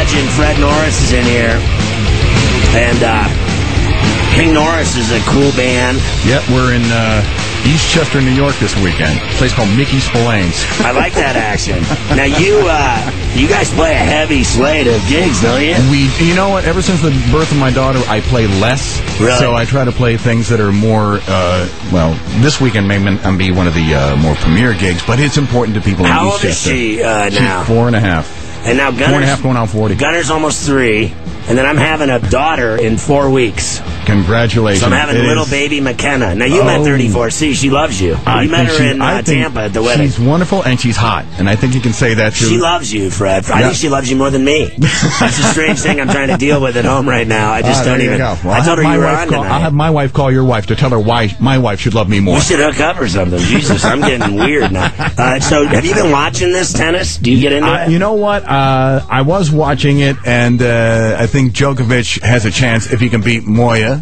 legend Fred Norris is in here. And King Norris is a cool band. Yep, we're in Eastchester, New York this weekend. A place called Mickey Spillane's. I like that action. Now, you guys play a heavy slate of gigs, don't you? You know what? Ever since the birth of my daughter, I play less. Really? So I try to play things that are more, this weekend may be one of the more premier gigs, but it's important to people in Eastchester. How old is she now? She's 4.5. And now Gunner's 4.5 going on 40. Gunner's almost 3, and then I'm having a daughter in 4 weeks. Congratulations. So I'm having little baby McKenna. Now, you met 34C. She loves you. You met her in Tampa at the wedding. She's wonderful, and she's hot. And I think you can say that, too. She loves you, Fred. I think she loves you more than me. That's a strange thing I'm trying to deal with at home right now. I just don't even... Well, I told her you were on tonight. I'll have my wife call your wife to tell her why my wife should love me more. We should hook up or something. Jesus, I'm getting weird now. So, have you been watching this tennis? Do you get into it? You know what? I was watching it, and I think Djokovic has a chance if he can beat Moya.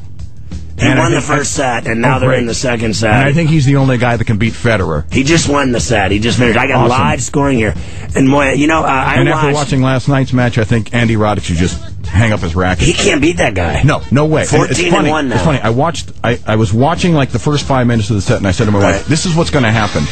He won the first set, and now they're in the second set. And I think he's the only guy that can beat Federer. He just won the set. He just finished. I got live scoring here. And Moya, after watching last night's match, I think Andy Roddick should just hang up his racket. He can't beat that guy. No way. 14-1 now. It's funny. I was watching like the first 5 minutes of the set, and I said to my wife, "This is what's going to happen.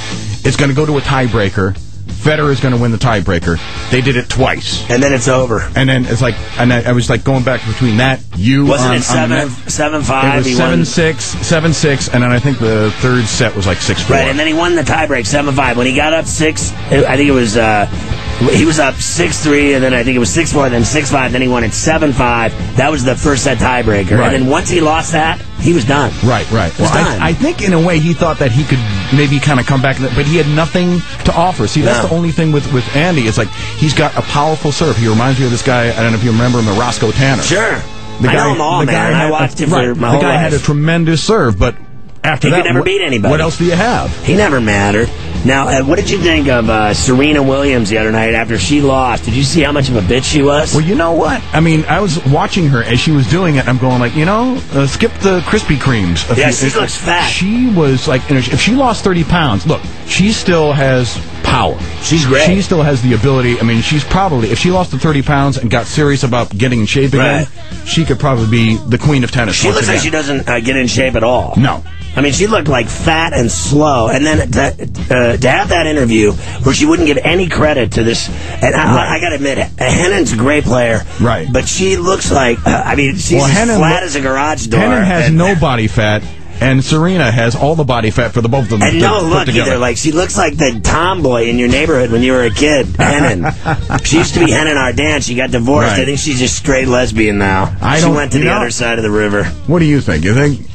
It's going to go to a tiebreaker. Federer is going to win the tiebreaker." They did it twice, and then it's over. And then it's like, and I was like going back between that. Wasn't it 7-5? It was 7-6, and then I think the third set was like 6-4. Right, and then he won the tiebreak 7-5. When he got up 6, I think it was he was up 6-3, and then I think it was 6-4, then 6-5, then he won it 7-5. That was the first set tiebreaker, right. And then once he lost that, he was done. Right. Well, I think in a way he thought that he could maybe kind of come back, but he had nothing to offer. See, that's the only thing with Andy. It's like he's got a powerful serve. He reminds me of this guy. I don't know if you remember him, Roscoe Tanner. Sure. I know him all, man. I watched him for my whole life. The guy had a tremendous serve, but after he that, could never beat anybody. What else do you have? He never mattered. Now, what did you think of Serena Williams the other night after she lost? Did you see how much of a bitch she was? Well, you know what? I mean, I was watching her as she was doing it. I'm going like, skip the Krispy Kremes. Yeah, she looks fat. She was like, if she lost 30 pounds, look, she still has power. She's great. She still has the ability. I mean, she's probably, if she lost the 30 pounds and got serious about getting in shape again, she could probably be the queen of tennis. She looks like she doesn't get in shape at all. No. I mean, she looked like fat and slow. And then to have that interview where she wouldn't give any credit to this, and I got to admit, Hennon's a great player. Right. But she looks like, she's as flat as a garage door. Hennon has no body fat. And Serena has all the body fat for the both of them. And no look either. Like, she looks like the tomboy in your neighborhood when you were a kid, Hennon. She used to be Hennon Ardant. She got divorced. Right. I think she's just straight lesbian now. She went to the other side of the river. What do you think? You think?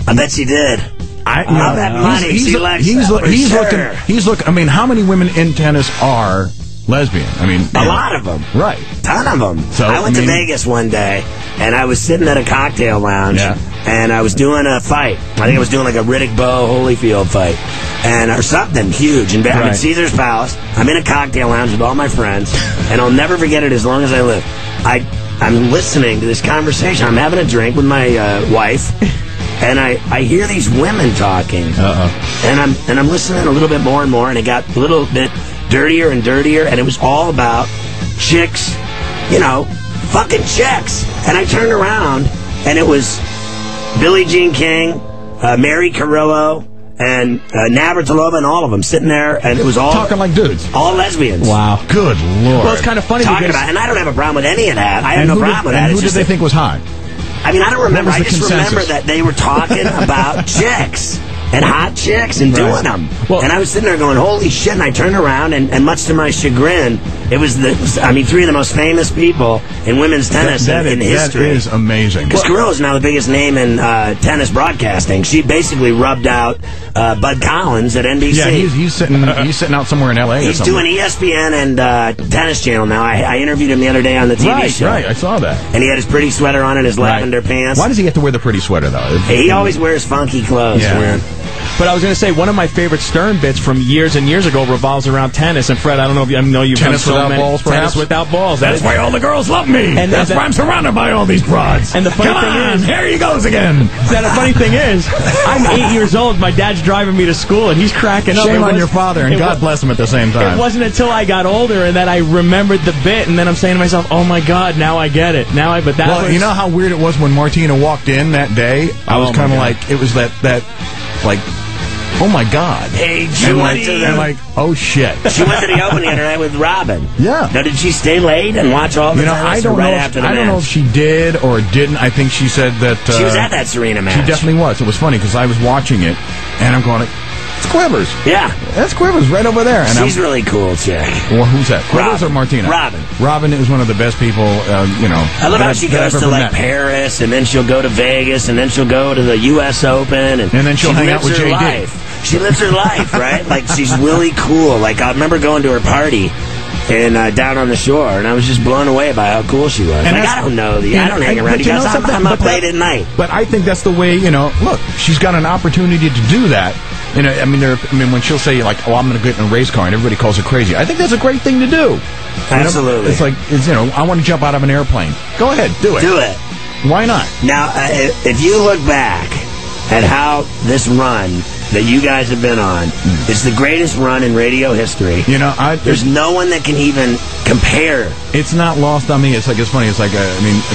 I bet she did. I'll bet money she likes he's looking. I mean, how many women in tennis are lesbian? I mean, a lot of them. Right. Ton of them. So, I went to Vegas one day, and I was sitting at a cocktail lounge, and I was doing a fight. I think I was doing like a Riddick Bowe Holyfield fight, or something huge. And I'm at Caesar's Palace. I'm in a cocktail lounge with all my friends, and I'll never forget it as long as I live. I'm listening to this conversation. I'm having a drink with my wife. And I hear these women talking, and I'm listening a little bit more and more, and it got a little bit dirtier and dirtier, and it was all about chicks, fucking chicks. And I turned around, and it was Billie Jean King, Mary Carrillo, and Navratilova, and all of them sitting there, and it was all talking like dudes, all lesbians. Wow, good lord. Well, it's kind of funny and I don't have a problem with any of that. I have no problem with that. Who did they think was hot? I mean, I don't remember. I just remember that they were talking about chicks and hot chicks and doing them. Well, and I was sitting there going, holy shit, and I turned around, and much to my chagrin, it was three of the most famous people in women's tennis in history. That is amazing. Because Carrillo is now the biggest name in tennis broadcasting. She basically rubbed out Bud Collins at NBC. Yeah, he's sitting out somewhere in L.A. He's doing ESPN and Tennis Channel now. I interviewed him the other day on the TV show. Right, I saw that. And he had his pretty sweater on and his lavender pants. Why does he have to wear the pretty sweater, though? He always wears funky clothes. Yeah. Weird. But I was going to say, one of my favorite Stern bits from years and years ago revolves around tennis. And Fred, I don't know if you know you've tennis done so without many balls, perhaps? tennis without balls. That's why all the girls love me. And that's why I'm surrounded by all these broads. And the funny thing is, here he goes again. The funny thing is, I'm 8 years old. My dad's driving me to school, and he's cracking up. Shame on your father, and God bless him at the same time. It wasn't until I got older and that I remembered the bit, and then I'm saying to myself, "Oh my God, now I get it." But that was, you know how weird it was when Martina walked in that day. I was kind of like, it was that like. Oh my God! Hey, she went to the like, oh shit! She went to the opening tonight with Robin. Yeah. Now, did she stay late and watch all the? I don't know. I don't know if she did or didn't. I think she said that she was at that Serena match. She definitely was. It was funny because I was watching it and I'm going, it's Quivers. Yeah, that's Quivers right over there. And she's really cool, chick. Well, who's that? Quivers or Martina? Robin. Robin is one of the best people. I love how she goes to like Paris, and then she'll go to Vegas, and then she'll go to the U.S. Open, and then she'll hang out with JD. Life. She lives her life, right? Like, she's really cool. Like, I remember going to her party and down on the shore, and I was just blown away by how cool she was. And like, I don't know. I don't hang around because I'm up late at night. But I think that's the way, look, she's got an opportunity to do that. I mean, when she'll say, like, oh, I'm going to get in a race car, and everybody calls her crazy, I think that's a great thing to do. Absolutely. It's like, I want to jump out of an airplane. Go ahead, do it. Do it. Why not? Now, if you look back at how this run that you guys have been on, it's the greatest run in radio history. There's no one that can even compare. It's not lost on me. It's funny. It's like,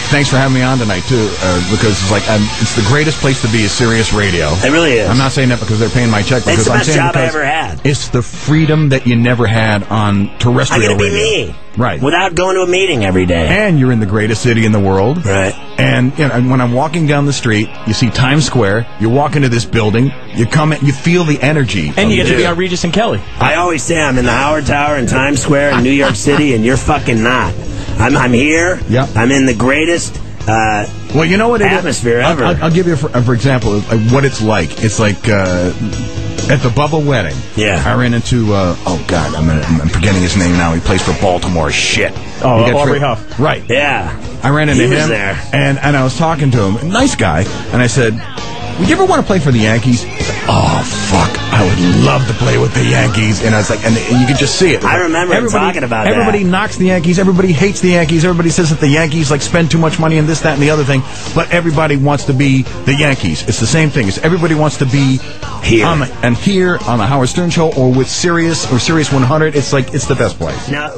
thanks for having me on tonight, too, because it's like, it's the greatest place to be is Sirius Radio. It really is. I'm not saying that because they're paying my check. It's because the I'm best saying job I ever had. It's the freedom that you never had on terrestrial radio. I get to be me. Right. Without going to a meeting every day. And you're in the greatest city in the world. Right. And when I'm walking down the street, you see Times Square, you walk into this building, you come in, you feel the energy. And you get to be on Regis and Kelly. I always say I'm in the Howard Tower in Times Square in New York City, and you're fucking not. I'm here. Yep. I'm in the greatest well, you know what atmosphere ever. I'll give you, for example, what it's like. It's like at the Bubba wedding. Yeah. I ran into, oh, God, I'm forgetting his name now. He plays for Baltimore. Shit. Oh, Aubrey Huff. Right. Yeah. I ran into him. He was there. And I was talking to him. Nice guy. And I said, would you ever want to play for the Yankees? Oh, fuck. I would love to play with the Yankees. And I was like, and you could just see it. I remember talking about that. Everybody knocks the Yankees. Everybody hates the Yankees. Everybody says that the Yankees spend too much money on this, that, and the other thing. But everybody wants to be the Yankees. It's the same thing. Everybody wants to be here. Here on the Howard Stern Show or with Sirius or Sirius 100. It's like, it's the best place. Now,